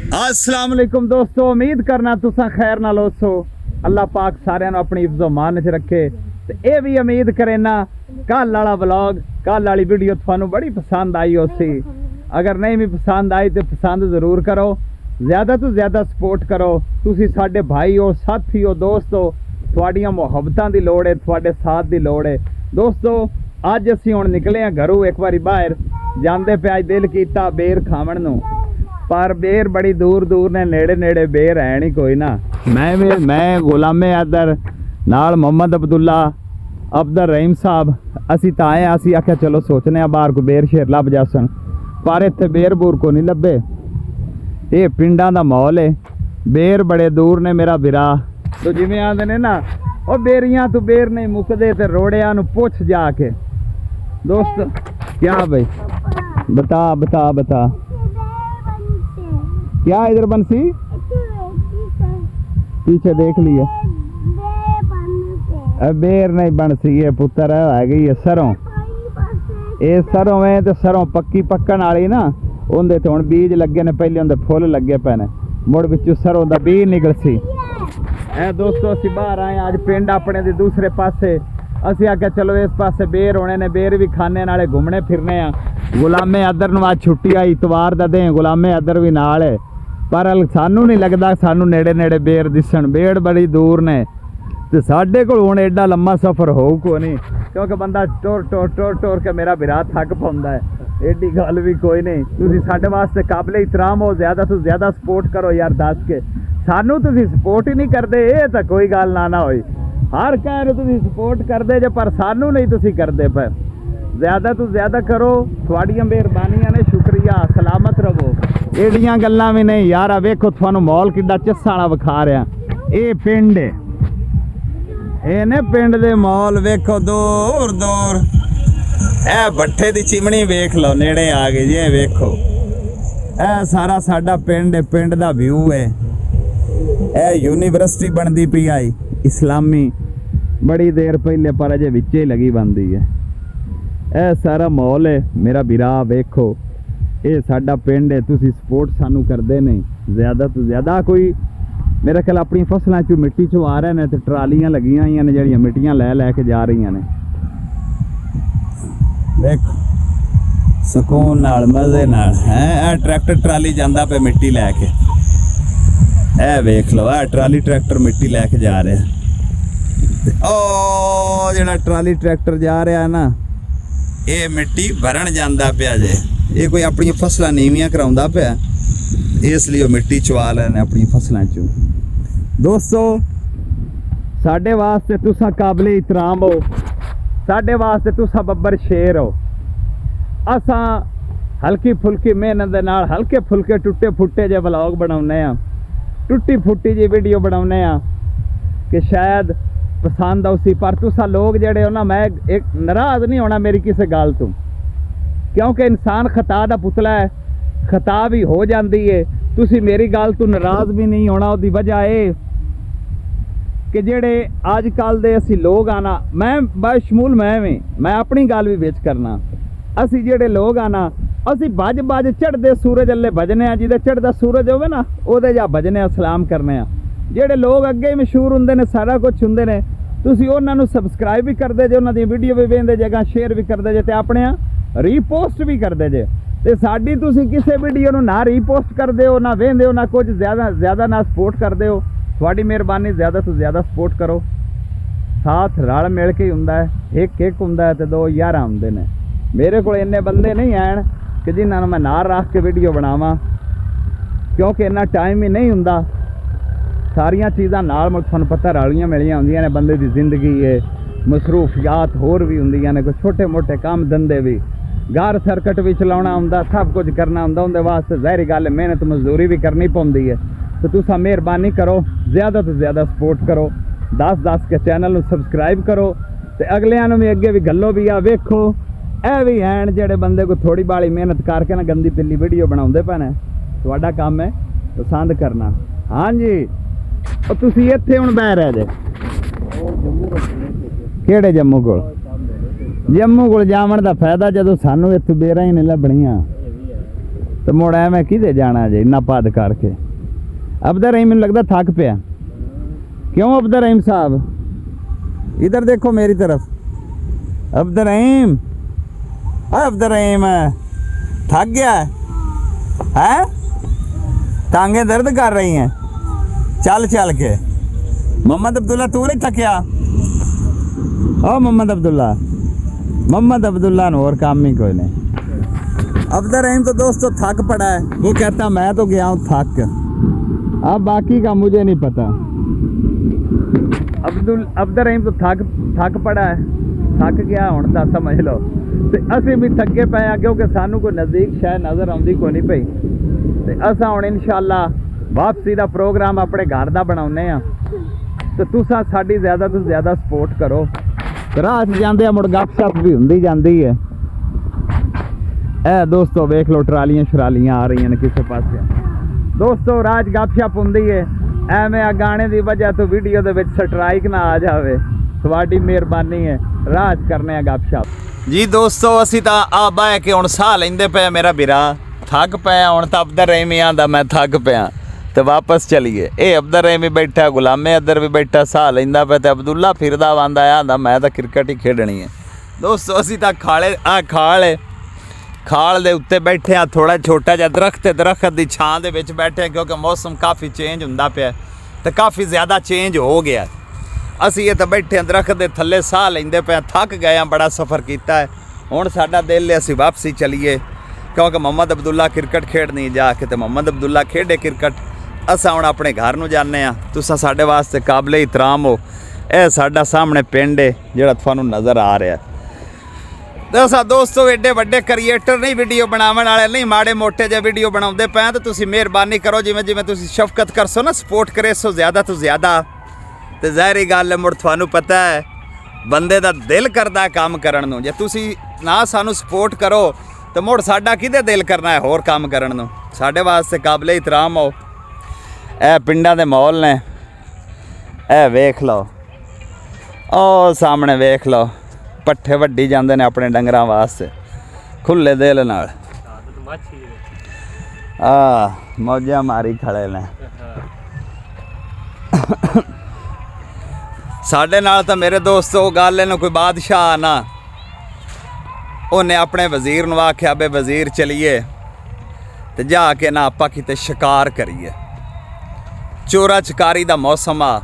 अस्सलाम वालेकुम दोस्तों, उम्मीद करना तुसा खैर नाल होसो। अल्लाह पाक सारियां नूं अपनी इज्जत मान च रखे ते ये भी उम्मीद करे ना कल वाला व्लॉग, कल वाली वीडियो थानूं बड़ी पसंद आई होसी। अगर नहीं भी पसंद आई तो पसंद ज़रूर करो, ज़्यादा तो ज़्यादा सपोर्ट करो। तुसी साडे भाई हो, साथी हो, दोस्त हो, तुहाडियां मुहब्बतां दी लोड़ है, तुहाडे साथ दी लोड़ है। दोस्तों अज असीं हुण निकले हैं घरों एक बारी बाहर जांदे पे अज दिल कीता बेर खावण नूं, पर बेर बड़ी दूर दूर ने, नेड़े नेड़े बेर है नहीं कोई ना। मैं गुलामे अदर नाल मोहम्मद अब्दुल्ला अब्दुल रहीम साहब असी तां आए। असी आख्या चलो सोचने बाहर को बेर शेर लभ जासन, पर इत्थे बेर बूर को नहीं लभे। ये पिंडां दा माहौल है, बेर बड़े दूर ने मेरा बिरा। तो जिवें आंदे ने ना ओ बेरियां तो बेर नहीं मुकदे ते रोड़ियां नूं पुछ जाके। दोस्त क्या भाई बता बता बता क्या इधर बंसी पीछे देख लिए बेर नहीं बंसी है पुत्र है गई है सरों। ये सरों है तो सरों पक्की पक्कन वाली ना, उनके तो हुण बीज लगे ने, पहले उनके फुल लगे पे ने, मुड़ विचों सरों दा बीज निकल सी। ए दोस्तों असीं बाहर आए अज पिंड अपने दे दूसरे पासे। असीं आख्या चलो इस पासे बेर होने ने, बेर भी खाने नाले घूमने फिरने आ। गुलामे अदर नूं अज छुट्टी आई, इतवार दा दिन, गुलामे अदर भी नाल है, पर सानू नहीं लगता सानू नेड़े नेड़े बेर दिसन। बेर बड़ी दूर ने ते साडे कोल हुण एडा लम्मा सफ़र होऊ को नहीं, क्योंकि बंदा टोर के मेरा बिरा थक पाउंदा है। एडी गल भी कोई नहीं। तुसीं साडे वास्ते काबिले इतराम हो, ज़्यादा तो ज़्यादा सपोर्ट करो यार। दस के सानू तुसीं सपोर्ट ही नहीं करदे, ये तो कोई गल ना होई। हर कह रहे तुसीं सपोर्ट करदे जे, पर सानू नहीं तुसीं करदे पे। ज़्यादा तो ज़्यादा करो, थोड़ियां मेहरबानियां ने, शुक्रिया। सलामत रहो। एडियां गल्लां भी नहीं यार। वेखो थानू माहौल किड्डा चस्सा वाला विखा रहा। ये पिंड है, ये ने पिंड दे माहौल वेखो दूर दूर। ए भट्ठे दी चिमनी वेख लो, नेड़े आ गई जी। वेखो ए सारा साडा पिंड है, पिंड दा व्यू है। ए यूनिवर्सिटी बनदी पई आई इस्लामी, बड़ी देर पहले, पर अजे विचे लगी बनदी है। ए सारा माहौल है मेरा बिरा। वेखो ये साडा पिंड है, तुसी सपोर्ट सानू करदे नहीं ज़्यादा तो ज़्यादा। कोई मेरा ख्याल अपनी फसलों चो मिट्टी चो आ रहे हैं तो ट्रालियां लगियां हुई ने, जड़ियां मिट्टियां लै के जा रही ने। देखो सुकून नाल मजे नाल है। ट्रैक्टर ट्राली जांदा पे मिट्टी लैके, ए वेख लो आ ट्राली ट्रैक्टर मिट्टी लैके जा रहा है। ओ जिहड़ा ट्राली ट्रैक्टर जा रहा है ना, ये मिट्टी भरन जांदा पिया जे। ये कोई अपनी फसलां नीवियां कराउंदा पिया, इसलिए मिट्टी चवा लेने अपनी फसलों चो। दोस्तों साडे वास्ते तुसा काबिले इतराम हो, साडे वास्ते तुसा बब्बर शेर हो। असां हल्की फुल्की मेहनत दे नाल हल्के फुल्के टुटे फुटे जे व्लॉग बनाउने आ, टुट्टी फुट्टी जी वीडियो बनाउने आ कि शायद पसंद आउसी। पर तुसा लोग जेड़े हो ना, मैं एक नाराज़ नहीं होना मेरी किसी गल तो, क्योंकि इंसान खता दा पुतला है, खता भी हो जाती है। तुसी मेरी गल तो नाराज़ भी नहीं होना। उसकी वजह है कि जेड़े अजकल दे असी लोग आना, मैं बशमूल मैं अपनी गल भी विच करना। असी जेड़े लोग आना, असी बज बज चढ़ते सूरज अल्ले भजने, जिदे चढ़दा सूरज होवे ना ओदे जा भजने, सलाम करने। जेड़े लोग अगे मशहूर हुंदे ने, सारा कुछ हुंदे ने, तुसी उन्हां नूं सबसक्राइब भी करदे जे, उन्हां दी वीडियो भी वेंदे जे, शेयर भी करदे जे, ते अपने रीपोस्ट भी करदे जे। ते साडी तुसी किसी वीडियो नूं ना रीपोस्ट करदे हो, ना वेंदे हो, ना कुछ ज़्यादा ना सपोर्ट करदे हो। थोड़ी मेहरबानी, ज़्यादा तो ज़्यादा सपोर्ट करो। साथ रल मिल के ही हुंदा है, एक हुंदा है ते दो यारां हुंदे ने। मेरे को इन्ने बंदे नहीं आन कि जिन्हां नूं मैं नाल रख के वीडियो बनावां, क्योंकि इन्ना टाइम ही नहीं हुंदा। सारियां चीज़ां नाल तुहानूं पता रलियां मिलियां हुंदियां ने। बंदे दी जिंदगी है, मसरूफियात होर भी हुंदियां ने, कोई छोटे मोटे काम धंधे भी, घर सर्कट भी चलाना हुंदा, सब कुछ करना हुंदा। उनदे वास्ते ज़ाहिर गल है मेहनत मजदूरी भी करनी पौंदी है। तो तुसा मेहरबानी करो, ज़्यादा तो ज़्यादा सपोर्ट करो। 10 के चैनल नूं सबसक्राइब करो, तो अगलियां नूं भी अगे भी गल्लो भी आ। वेखो ए भी हैं जेड़े बंदे को थोड़ी बाली मेहनत करके ना गंदी पिल्ली वीडियो बनाउंदे पे ने। तुहाडा काम है पसंद करना। हाँ जी, तुसी इत्थे हुण बह रहे जे किहड़े जम्मू कोल? जम्मू को जावन का फायदा जो सानू इत्थे बेरा ही नहीं लभणियां। तो मुड़ एवं किधे जाना जे इन्ना पद करके। अब्दुल रहीम मैनूं लगदा थक पिया। क्यों अब्दुल रहीम साहब इधर देखो मेरी तरफ। अब्दुल रहीम, अब्दुल रहीम थक गया है? टांगे दर्द कर रही हैं चल चल के। मोहम्मद अब्दुल्ला तू नहीं थकिया? ओ मोहम्मद अब्दुल्ला और काम ही कोई नहीं। अब्दुल रहीम तो दोस्तों थक पड़ा है, वो कहता मैं तो गया हूँ थक, अब बाकी का मुझे नहीं पता। अब्दुल रहीम तो थक पड़ा है, थक गया हूँ तो समझ लो। तो असी भी थके पे हैं क्योंकि सानू कोई नज़दीक शायद नज़र आती को नहीं पई। तो असा हुण इंशाअल्लाह वापसी का प्रोग्राम अपने घर का बनाने हैं। तो तुसा साडी ज़्यादा तो ज़्यादा सपोर्ट करो। राह जाते मुड़ गपशप भी होंदी जाती है। ए दोस्तों वेख लो ट्रालियां शरालियां आ रही हैं किसी पासे। दोस्तों राज गपशप होंदी है। एवें गाने की वजह तो वीडियो दे विच स्ट्राइक ना आ जाए, तुहाडी मेहरबानी है। राज करने गपशप जी दोस्तों। असी तो आ बह के हुण साह लैंदे पे, मेरा बिरा थक पे हुण। तो अब्दुल रहीम आंदा मैं थक पिया तो वापस चलीए। ये अब्दुल रहीम भी बैठा, गुलामे अदर भी बैठा साह लैंदा पे। तो अब्दुल्ला फिरदा आंदा आंदा मैं तो क्रिकेट ही खेडनी है। दोस्तों असी तो खाले खाल दे उत्ते बैठे हाँ, थोड़ा छोटा जिहा दरख्त की छां दे विच बैठे क्योंकि मौसम काफ़ी चेंज हुंदा पिया तो काफ़ी ज़्यादा चेंज हो गया। असी ये तो बैठे दरख्त के थल्ले साह लैंदे पे, थक गए हैं, बड़ा सफ़र किया है। हुण साडा दिल है असी वापसी चलीए क्योंकि मोहम्मद अब्दुल्ला क्रिकेट खेडनी जाके। तो मोहम्मद अब्दुल्ला खेडे क्रिकेट, असां हुण अपने घर नूं जाने आ। तुसां साडे वास्ते काबिले इहतराम हो। यह साडा सामने पिंड है जिहड़ा तुहानूं नज़र आ रहा है। तो दोस्तों एडे वड्डे क्रिएटर नहीं, वीडियो बनावन वाले नहीं, माड़े मोटे जे वीडियो बनाउंदे पे। तो तुसीं मेहरबानी करो जिवें जिवें तुसीं शफकत करसो ना, सपोर्ट करे सो ज़्यादा तो ज़्यादा। तो ज़ाहिरी गल है मुड़ तुहानूं पता है बंदे दा दिल करदा काम करन नूं। जे तुसीं ना सानूं सपोर्ट करो तो मुड़ साडा किहदे दिल करना है होर काम करन नूं। साडे वास्ते काबिले इहतराम हो। ए पिंडां दे माहौल ने, ए वेख लो, ओ सामने वेख लो पट्ठे वड्डी जाते हैं अपने डंगरां वास्ते खुले दिल नाल। मौजा मारी खड़े ने। साडे नाल तो मेरे दोस्तों गल है कोई बादशाह ना, उन्हें अपने वजीर नूं आख्या बे वजीर चलीए तो जाके ना आपां किते शिकार करिए। चोरा चकारी दा मौसम आ।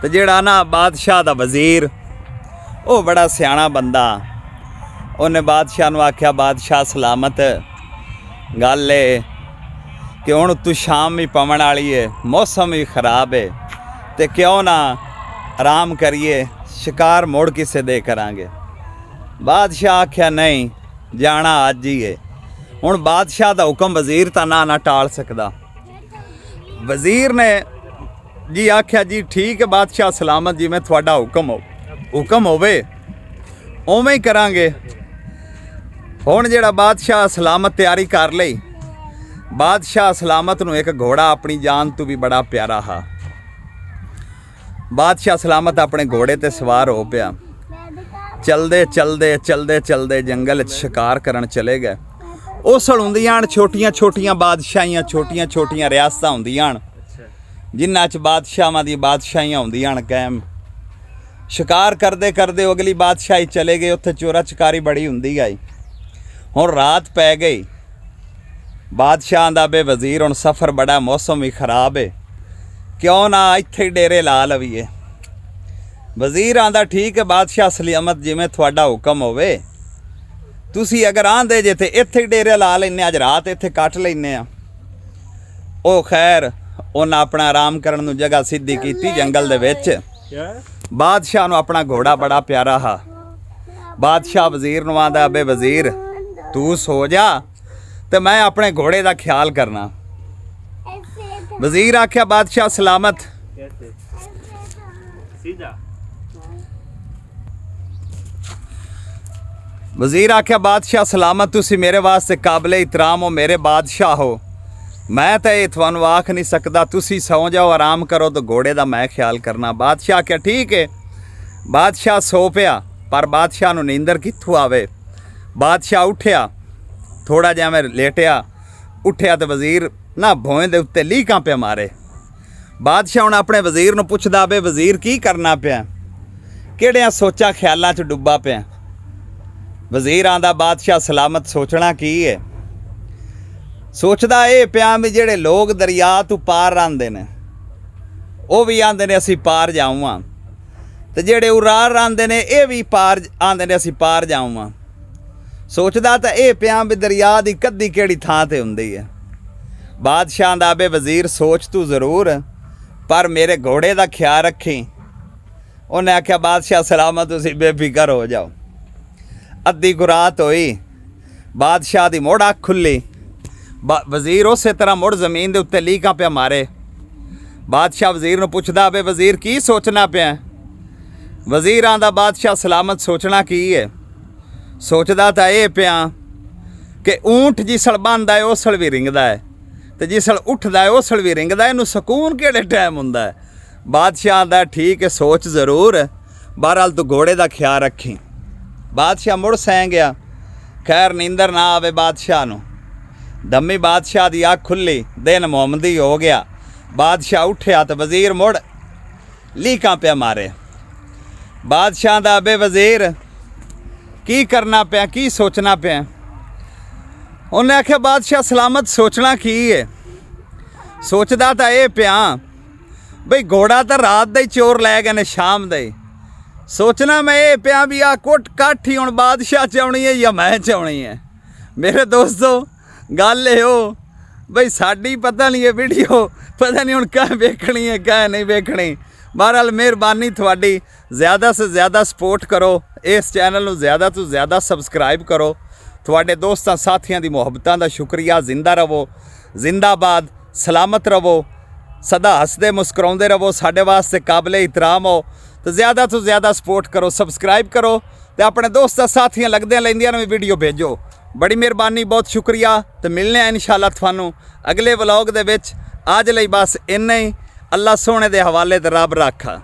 तो जिहड़ा ना बादशाह दा वजीर वो बड़ा सियाणा बंदा, उन्हें बादशाह नूं आख्या बादशाह सलामत, गल है कि हुण तू शाम भी पवन वाली है, मौसम भी खराब है, तो क्यों ना आराम करिए, शिकार मुड़ किसे दे करांगे। बादशाह आख्या नहीं जाना अज ही है। हुण बादशाह दा हुक्म वजीर तां ना टाल सकदा। वजीर ने जी आख्या जी ठीक है बादशाह सलामत, जी मैं तुहाडा हुक्म होवे उवें ही करांगे। हुण जिहड़ा बादशाह सलामत तैयारी कर लई। बादशाह सलामत नूं एक घोड़ा अपनी जान तो भी बड़ा प्यारा हा। बादशाह सलामत अपने घोड़े ते सवार हो पिया। चलदे जंगल शिकार करन चले गए। उसल हुंदियां छोटियां छोटियां बादशाहियां, छोटियां छोटियां रियासतां हुंदियां जिन्हां च बादशाहां दी बादशाहियां हुंदियां कायम। शिकार करदे करदे अगली बादशाही चले गए, उत्थे चोरा चकारी बड़ी हुंदी गई। हुण रात पै गई। बादशाह दा बे वजीर हुण सफ़र बड़ा, मौसम भी खराब है, क्यों ना इत्थे डेरे ला लवीए। वजीर आंदा ठीक है बादशाह सलामत जिवें तुहाडा हुक्म होवे, तुसी अगर आंदे जे ते इत्थे डेरे ला लैने, अज रात इत्थे कट लैने आ। ओ खैर उन्हें अपना आराम करन नूं जगह सीधी कीती जंगल दे विच। बादशाह नूं अपना घोड़ा बड़ा प्यारा हा। बादशाह वजीर नूं आंदा बे वजीर तू सो जा तो मैं अपने घोड़े का ख्याल करना। वजीर आख्या बादशाह सलामत। वजीर आख्या बादशाह सलामत, तुसी मेरे वास्ते काबिले इतराम हो, मेरे बादशाह हो, मैं तो ये तुहानूं आख नहीं सकता, तुसी सौ जाओ आराम करो तो घोड़े का मैं ख्याल करना। बादशाह आख्या ठीक है। बादशाह सो पिया, पर बादशाह नूं नींदर कित्थों आवे। बादशाह उठिया, थोड़ा जिहा मैं लेटिया ਉੱਠਿਆ ਤੇ ਵਜ਼ੀਰ ਨਾ ਭੋਏ ਦੇ ਉੱਤੇ ਲੀਕਾਂ ਪਿਆ ਮਾਰੇ। ਬਾਦਸ਼ਾਹ ਹੁਣ ਆਪਣੇ ਵਜ਼ੀਰ ਨੂੰ ਪੁੱਛਦਾ ਬੇ ਵਜ਼ੀਰ ਕੀ ਕਰਨਾ ਪਿਆ, ਕਿਹੜਿਆਂ ਸੋਚਾਂ ਖਿਆਲਾਂ 'ਚ ਡੁੱਬਾ ਪਿਆ। ਵਜ਼ੀਰ ਆਂਦਾ ਬਾਦਸ਼ਾਹ ਸਲਾਮਤ ਸੋਚਣਾ ਕੀ ਹੈ, ਸੋਚਦਾ ਇਹ ਪਿਆ ਵੀ ਜਿਹੜੇ ਲੋਕ ਦਰਿਆ ਤੋਂ ਪਾਰ ਆਂਦੇ ਨੇ ਉਹ ਵੀ ਆਂਦੇ ਨੇ ਅਸੀਂ ਪਾਰ ਜਾਵਾਂ, ਤੇ ਜਿਹੜੇ ਉਰਾਰ ਆਂਦੇ ਨੇ ਇਹ ਵੀ ਪਾਰ ਆਂਦੇ ਨੇ ਅਸੀਂ ਪਾਰ ਜਾਵਾਂ। ਸੋਚਦਾ ਤਾਂ ਇਹ ਪਿਆ ਵੀ ਦਰਿਆ ਦੀ ਕੱਦੀ ਕਿਹੜੀ ਥਾਂ ਤੇ ਹੁੰਦੀ ਹੈ। ਬਾਦਸ਼ਾਹ ਦਾ ਬੇ ਵਜ਼ੀਰ ਸੋਚ ਤੂੰ ਜ਼ਰੂਰ, ਪਰ ਮੇਰੇ ਘੋੜੇ ਦਾ ਖਿਆਲ ਰੱਖੀ। ਉਹਨੇ ਆਖਿਆ ਬਾਦਸ਼ਾਹ ਸਲਾਮਤ ਤੁਸੀਂ ਬੇਫਿਕਰ ਹੋ ਜਾਓ। ਅੱਧੀ ਕੁ ਰਾਤ ਹੋਈ, ਬਾਦਸ਼ਾਹ ਦੀ ਮੁੜ ਅੱਖ ਖੁੱਲੀ। ਵਜ਼ੀਰ ਉਸੇ ਤਰ੍ਹਾਂ ਮੁੜ ਜ਼ਮੀਨ ਦੇ ਉੱਤੇ ਲੀਕਾਂ ਪਿਆ ਮਾਰੇ। ਬਾਦਸ਼ਾਹ ਵਜ਼ੀਰ ਨੂੰ ਪੁੱਛਦਾ ਬੇ ਵਜ਼ੀਰ ਕੀ ਸੋਚਣਾ ਪਿਆ। ਵਜ਼ੀਰ ਆਂਦਾ ਬਾਦਸ਼ਾਹ ਸਲਾਮਤ ਸੋਚਣਾ ਕੀ ਹੈ, ਸੋਚਦਾ ਤਾਂ ਇਹ ਪਿਆ ਕਿ ਊਂਠ ਜਿਸਲ ਬੰਨਦਾ ਹੈ ਉਸਲ ਵੀ ਰਿੰਗਦਾ ਹੈ, ਤੇ ਜਿਸਲ ਉੱਠਦਾ ਹੈ ਉਸਲ ਵੀ ਰਿੰਗਦਾ ਹੈ, ਇਹਨੂੰ ਸਕੂਨ ਕਿਹੜੇ ਟਾਈਮ ਹੁੰਦਾ ਹੈ। ਬਾਦਸ਼ਾਹ ਦਾ ਠੀਕ ਹੈ ਸੋਚ ਜ਼ਰੂਰ, ਬਹਰਹਾਲ ਤੂੰ ਘੋੜੇ ਦਾ ਖਿਆਲ ਰੱਖੀ। ਬਾਦਸ਼ਾਹ ਮੁੜ ਸੈਂ ਗਿਆ। ਖੈਰ ਨੀਂਦਰ ਨਾ ਆਵੇ ਬਾਦਸ਼ਾਹ ਨੂੰ। ਦਮੀ ਬਾਦਸ਼ਾਹ ਦੀ ਅੱਖ ਖੁੱਲੀ, ਦਿਨ ਮੁਹੰਮਦੀ ਹੋ ਗਿਆ। ਬਾਦਸ਼ਾਹ ਉੱਠਿਆ ਤੇ ਵਜ਼ੀਰ ਮੁੜ ਲੀਕਾਂ ਪਿਆ ਮਾਰੇ। ਬਾਦਸ਼ਾਹ ਦਾ ਬੇ ਵਜ਼ੀਰ ਕੀ ਕਰਨਾ ਪਿਆ, ਕੀ ਸੋਚਣਾ ਪਿਆ। ਉਹਨੇ ਆਖਿਆ ਬਾਦਸ਼ਾਹ ਸਲਾਮਤ ਸੋਚਣਾ ਕੀ ਹੈ, ਸੋਚਦਾ ਤਾਂ ਇਹ ਪਿਆ ਬਈ ਘੋੜਾ ਤਾਂ ਰਾਤ ਦਾ ਹੀ ਚੋਰ ਲੈ ਗਏ ਨੇ ਸ਼ਾਮ ਦਾ ਹੀ। ਸੋਚਣਾ ਮੈਂ ਇਹ ਪਿਆ ਵੀ ਆ ਕੁੱਟ ਕਾਠੀ ਹੁਣ ਬਾਦਸ਼ਾਹ ਚਾਉਣੀ ਹੈ ਜਾਂ ਮੈਂ ਚਾਉਣੀ ਹੈ। ਮੇਰੇ ਦੋਸਤੋ ਗੱਲ ਇਹੋ ਬਈ ਸਾਡੀ ਪਤਾ ਨਹੀਂ ਇਹ ਵੀਡੀਓ ਪਤਾ ਨਹੀਂ ਹੁਣ ਕਾਹ ਵੇਖਣੀ ਹੈ ਕਾਹ ਨਹੀਂ ਵੇਖਣੀ। ਬਹਰਹਾਲ ਮਿਹਰਬਾਨੀ ਤੁਹਾਡੀ, ਜ਼ਿਆਦਾ ਸੇ ਜ਼ਿਆਦਾ ਸਪੋਰਟ ਕਰੋ, ਇਸ ਚੈਨਲ ਨੂੰ ਜ਼ਿਆਦਾ ਤੋਂ ਜ਼ਿਆਦਾ ਸਬਸਕ੍ਰਾਈਬ ਕਰੋ। ਤੁਹਾਡੇ ਦੋਸਤਾਂ ਸਾਥੀਆਂ ਦੀ ਮੁਹੱਬਤਾਂ ਦਾ ਸ਼ੁਕਰੀਆ। ਜ਼ਿੰਦਾ ਰਹੋ, ਜ਼ਿੰਦਾਬਾਦ, ਸਲਾਮਤ ਰਹੋ, ਸਦਾ ਹੱਸਦੇ ਮੁਸਕਰਾਉਂਦੇ ਰਹੋ। ਸਾਡੇ ਵਾਸਤੇ ਕਾਬਲੇ ਇਤਰਾਮ ਹੋ, ਤੇ ਜ਼ਿਆਦਾ ਤੋਂ ਜ਼ਿਆਦਾ ਸਪੋਰਟ ਕਰੋ, ਸਬਸਕ੍ਰਾਈਬ ਕਰੋ, ਤੇ ਆਪਣੇ ਦੋਸਤਾਂ ਸਾਥੀਆਂ ਲੱਗਦਿਆਂ ਲੈਂਦੀਆਂ ਨੂੰ ਵੀ ਵੀਡੀਓ ਭੇਜੋ। ਬੜੀ ਮਿਹਰਬਾਨੀ, ਬਹੁਤ ਸ਼ੁਕਰੀਆ। ਤੇ ਮਿਲਨੇ ਆ ਇਨਸ਼ਾਅੱਲਾ ਤੁਹਾਨੂੰ ਅਗਲੇ ਵਲੌਗ ਦੇ ਵਿੱਚ। ਅੱਜ ਲਈ ਬਸ ਇੰਨਾ ਹੀ। ਅੱਲਾ ਸੋਹਣੇ ਦੇ ਹਵਾਲੇ ਤੇ ਰੱਬ ਰਾਖਾ।